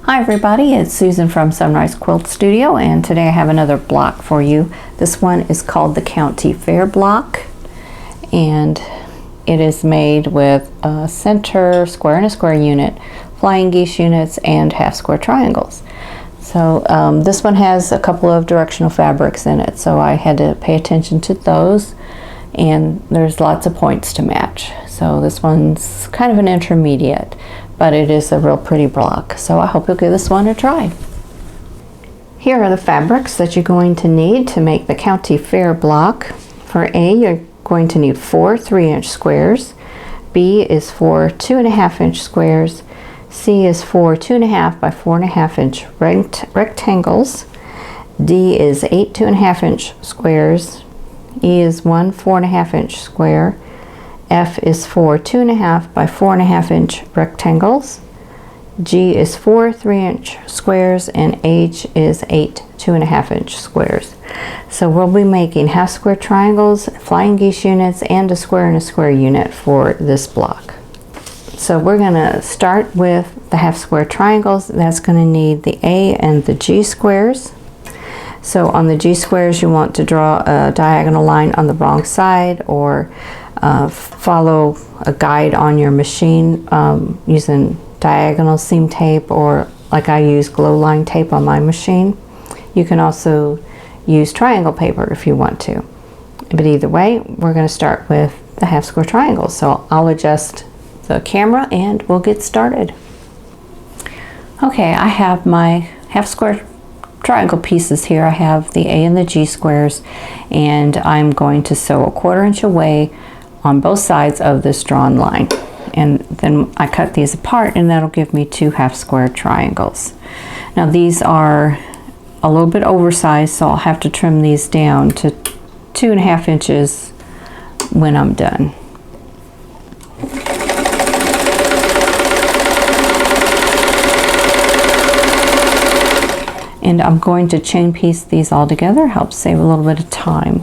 Hi everybody, it's Susan from Sunrise Quilt Studio, and today I have another block for you. This one is called the County Fair block, and it is made with a center square and a square unit, flying geese units, and half square triangles. So this one has a couple of directional fabrics in it, so I had to pay attention to those, and there's lots of points to match. So this one's kind of an intermediate, but it is a real pretty block, so I hope you'll give this one a try. Here are the fabrics that you're going to need to make the County Fair block. For A, you're going to need 4 3-inch squares. B is 4 2.5-inch squares. C is 4 2.5 by 4.5-inch rectangles. D is 8 2.5-inch squares. E is 1 4.5-inch square. F is 4 2.5 by 4.5-inch rectangles. G is 4 3-inch squares, and H is 8 2.5-inch squares. So we'll be making half square triangles, flying geese units, and a square unit for this block. So we're going to start with the half square triangles. That's going to need the A and the G squares. So on the G squares, you want to draw a diagonal line on the wrong side, or follow a guide on your machine using diagonal seam tape, or like I use glow line tape on my machine. You can also use triangle paper if you want to. But either way, we're going to start with the half square triangles. So I'll adjust the camera and we'll get started. Okay, I have my half square triangle pieces here. I have the A and the G squares, and I'm going to sew a 1/4 inch away on both sides of this drawn line, and then I cut these apart, and that'll give me 2 half square triangles. Now these are a little bit oversized, so I'll have to trim these down to 2.5 inches when I'm done. And I'm going to chain piece these all together, help save a little bit of time.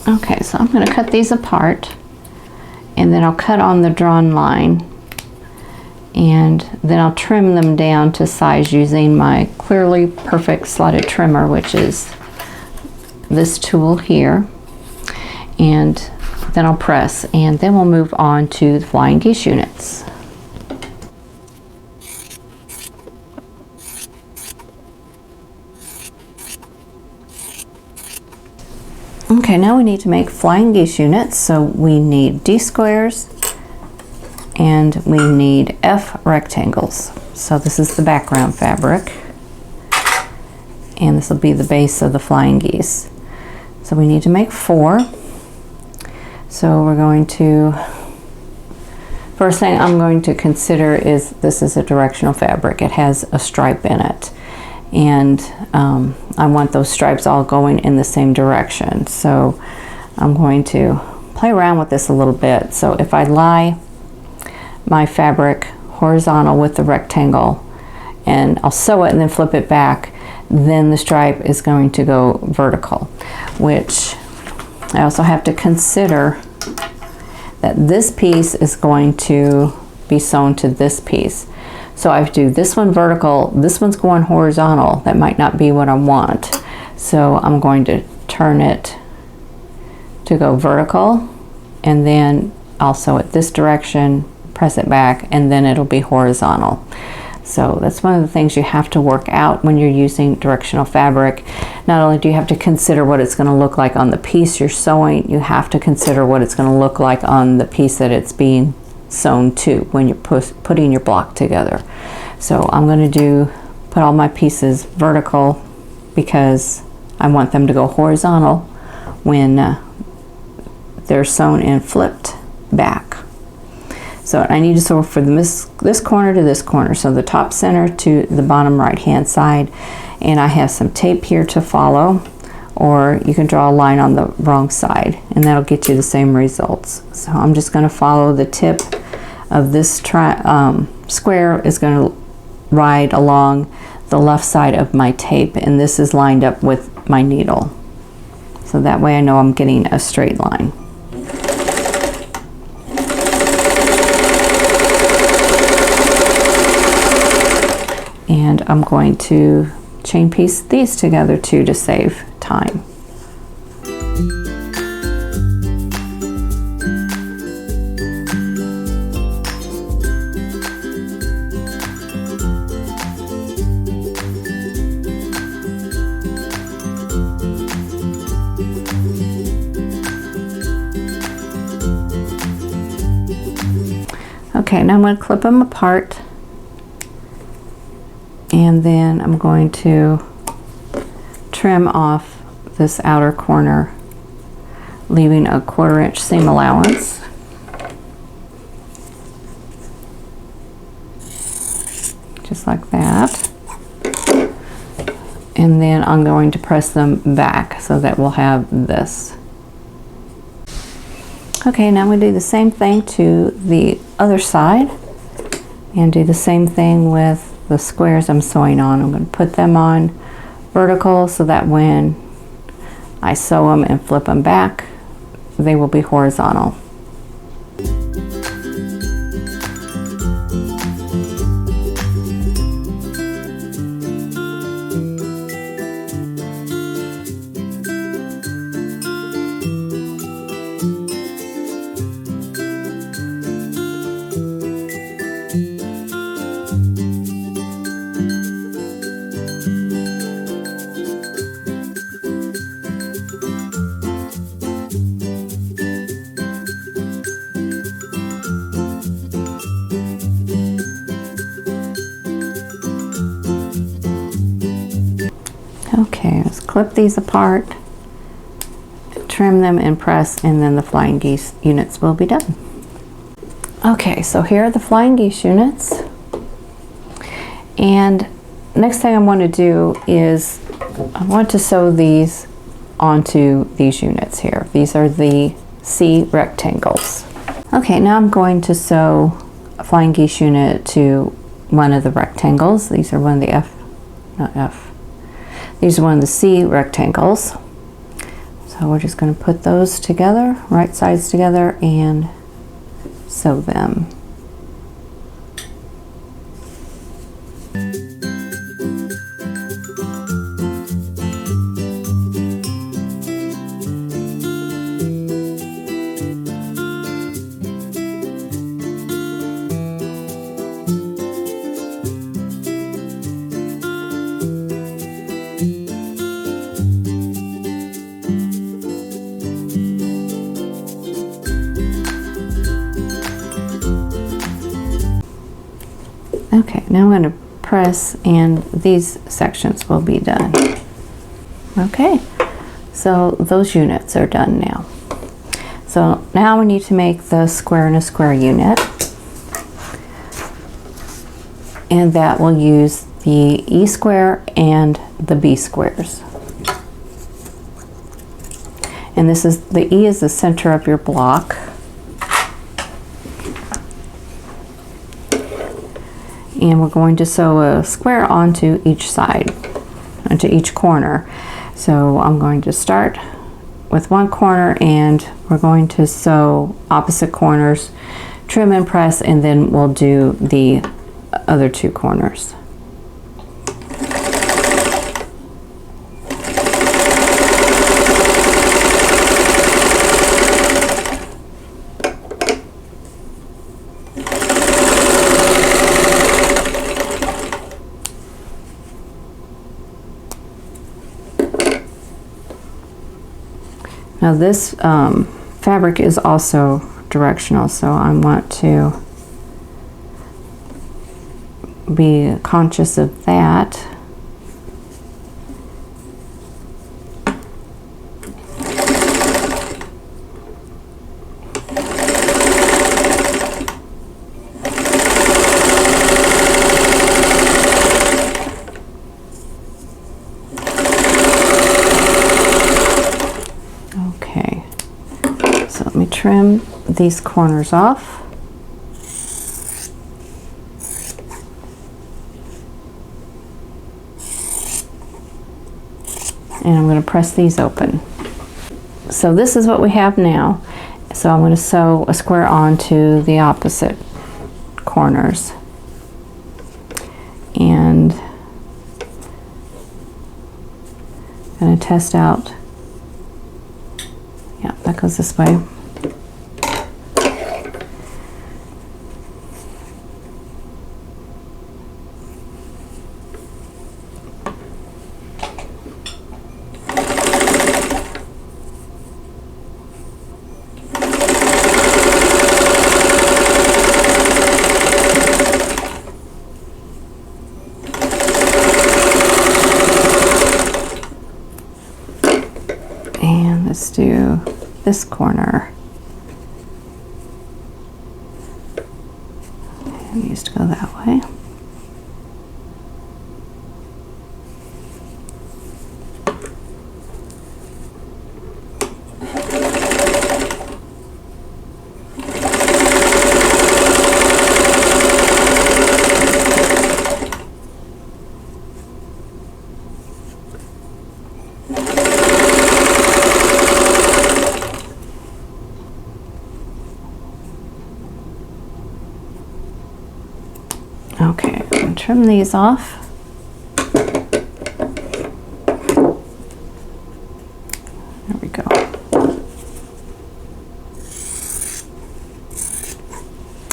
Okay, so I'm going to cut these apart, and then I'll cut on the drawn line, and then I'll trim them down to size using my Clearly Perfect slotted trimmer, which is this tool here, and then I'll press, and then we'll move on to the flying geese units. Okay, now we need to make flying geese units, so we need D squares and we need F rectangles. So this is the background fabric, and this will be the base of the flying geese. So we need to make 4. So we're going to, first thing I'm going to consider is this is a directional fabric. It has a stripe in it, and I want those stripes all going in the same direction. So I'm going to play around with this a little bit. So if I lie my fabric horizontal with the rectangle, and I'll sew it and then flip it back, then the stripe is going to go vertical, which I also have to consider that this piece is going to be sewn to this piece. So I do this one vertical, this one's going horizontal. That might not be what I want. So I'm going to turn it to go vertical, and then I'll sew it this direction, press it back, and then it'll be horizontal. So that's one of the things you have to work out when you're using directional fabric, not only do you have to consider what it's going to look like on the piece you're sewing, you have to consider what it's going to look like on the piece that it's being sewn to when you're putting your block together. So I'm going to put all my pieces vertical because I want them to go horizontal when they're sewn and flipped back. So I need to sew from this corner to this corner, so the top center to the bottom right hand side, and I have some tape here to follow, or you can draw a line on the wrong side and that'll get you the same results. So I'm just going to follow the tip of this square is going to ride along the left side of my tape, and this is lined up with my needle, so that way I know I'm getting a straight line. And I'm going to chain piece these together too to save time. Okay, now I'm going to clip them apart, and then I'm going to trim off this outer corner, leaving a 1/4 inch seam allowance. Just like that. And then I'm going to press them back so that we'll have this. Okay, now I'm going to do the same thing to the other side and do the same thing with the squares I'm sewing on. I'm going to put them on vertical so that when I sew them and flip them back, they will be horizontal. Okay, let's clip these apart, trim them and press, and then the flying geese units will be done. Okay, so here are the flying geese units. And next thing I want to do is I want to sew these onto these units here. These are the C rectangles. Okay, now I'm going to sew a flying geese unit to one of the rectangles. These are one of the these are one of the C rectangles. So we're just going to put those together, right sides together, and sew them. Okay, now I'm going to press and these sections will be done. Okay, so those units are done now. So now we need to make the square and a square unit. And that will use the E square and the B squares. And this is, the E is the center of your block. And we're going to sew a square onto each side, onto each corner. So I'm going to start with one corner and we're going to sew opposite corners, trim and press, and then we'll do the other two corners. Now this fabric is also directional, so I want to be conscious of that. Okay, so let me trim these corners off. And I'm going to press these open. So this is what we have now. So I'm going to sew a square onto the opposite corners. And I'm going to test out. Yeah, that goes this way. And let's do this corner. It needs to go that way. Okay, I'm going to trim these off. There we go.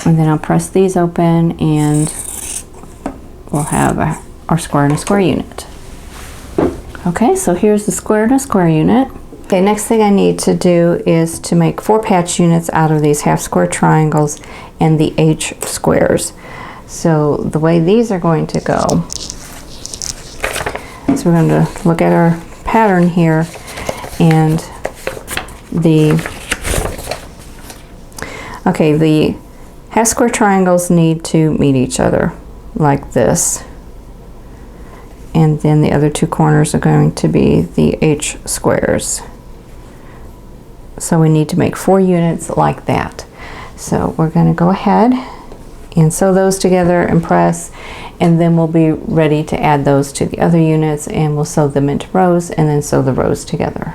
And then I'll press these open and we'll have our square and a square unit. Okay, so here's the square and a square unit. Okay, next thing I need to do is to make 4 patch units out of these half square triangles and the H squares. So the way these are going to go is we're going to look at our pattern here, and the half square triangles need to meet each other like this, and then the other 2 corners are going to be the H squares. So we need to make 4 units like that. So we're going to go ahead and sew those together and press, and then we'll be ready to add those to the other units, and we'll sew them into rows and then sew the rows together.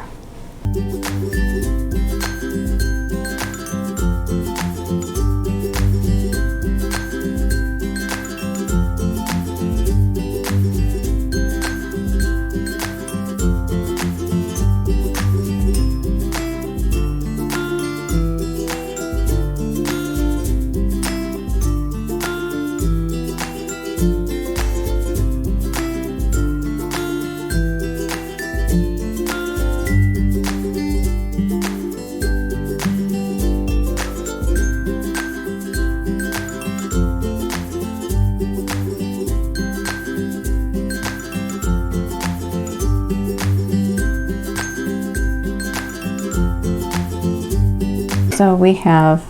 So we have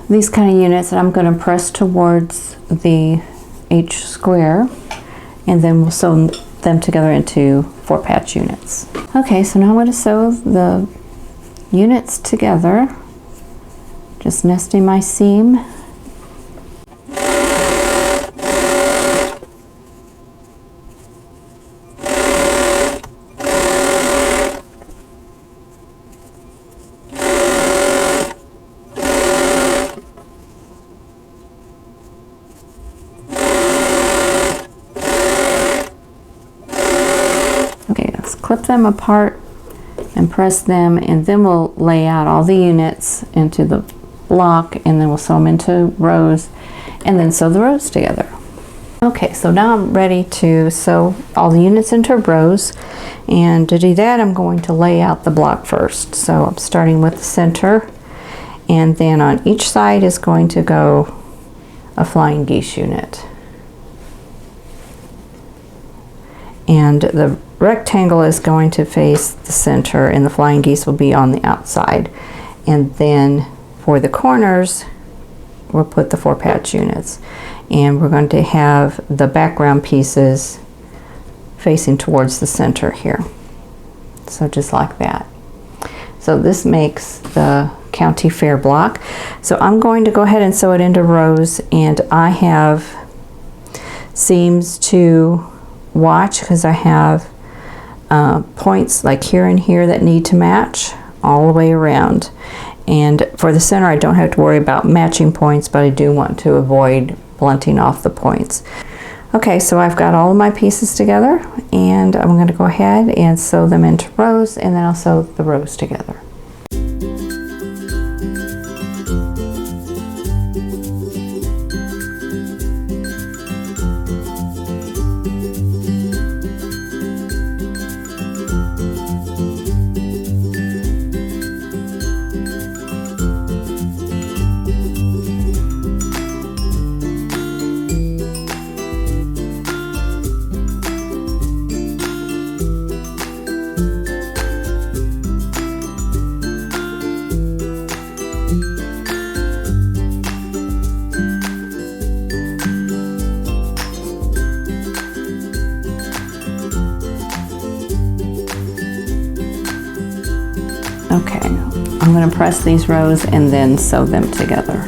these kind of units that I'm going to press towards the H square, and then we'll sew them together into 4 patch units. Okay, so now I'm going to sew the units together, just nesting my seam. Okay, let's clip them apart and press them, and then we'll lay out all the units into the block, and then we'll sew them into rows and then sew the rows together. Okay, so now I'm ready to sew all the units into rows, and to do that I'm going to lay out the block first. So I'm starting with the center, and then on each side is going to go a flying geese unit. And the rectangle is going to face the center, and the flying geese will be on the outside. And then for the corners, we'll put the 4 patch units. And we're going to have the background pieces facing towards the center here. So just like that. So this makes the county fair block. So I'm going to go ahead and sew it into rows, and I have seams to watch because I have points like here and here that need to match all the way around. And for the center, I don't have to worry about matching points, but I do want to avoid blunting off the points. Okay, so I've got all of my pieces together, and I'm going to go ahead and sew them into rows, and then I'll sew the rows together. Okay, I'm going to press these rows and then sew them together.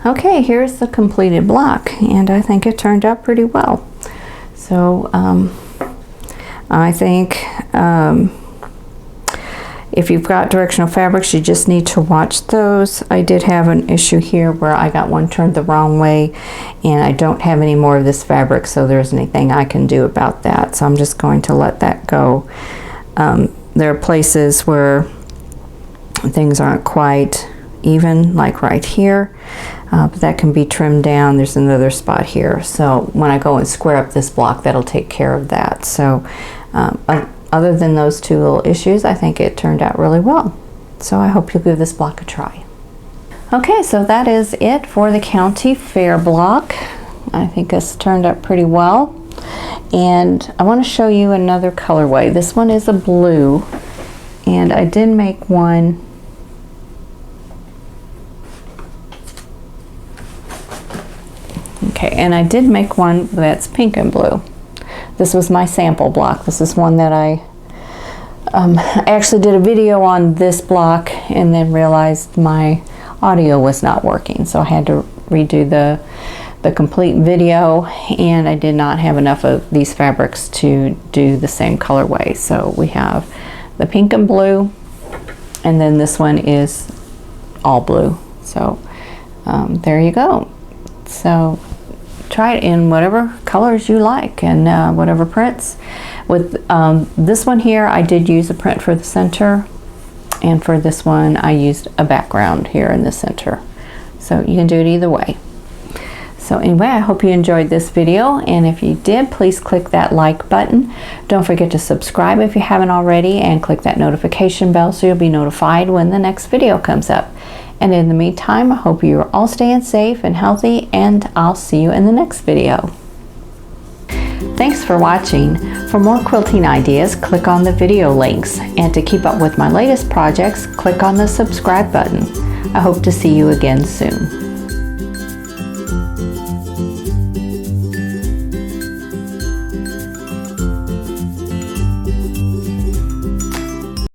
Okay, here's the completed block, and I think it turned out pretty well. So I think if you've got directional fabrics, you just need to watch those. I did have an issue here where I got one turned the wrong way, and I don't have any more of this fabric, so there isn't anything I can do about that. So I'm just going to let that go. There are places where things aren't quite even, like right here, but that can be trimmed down. There's another spot here, so when I go and square up this block, that'll take care of that. So other than those two little issues, I think it turned out really well. So I hope you'll give this block a try. Okay, so that is it for the county fair block. I think this turned out pretty well, and I want to show you another colorway. This one is a blue, and I did make one and I did make one that's pink and blue. This was my sample block. This is one that I actually did a video on this block and then realized my audio was not working, so I had to redo the complete video, and I did not have enough of these fabrics to do the same colorway. So we have the pink and blue, and then this one is all blue. So there you go. So try it in whatever colors you like and whatever prints. With this one here, I did use a print for the center, and for this one I used a background here in the center. So you can do it either way. So anyway, I hope you enjoyed this video, and if you did, please click that like button. Don't forget to subscribe if you haven't already, and click that notification bell so you'll be notified when the next video comes up. And in the meantime, I hope you're all staying safe and healthy, and I'll see you in the next video. Thanks for watching. For more quilting ideas, click on the video links, and to keep up with my latest projects, click on the subscribe button. I hope to see you again soon.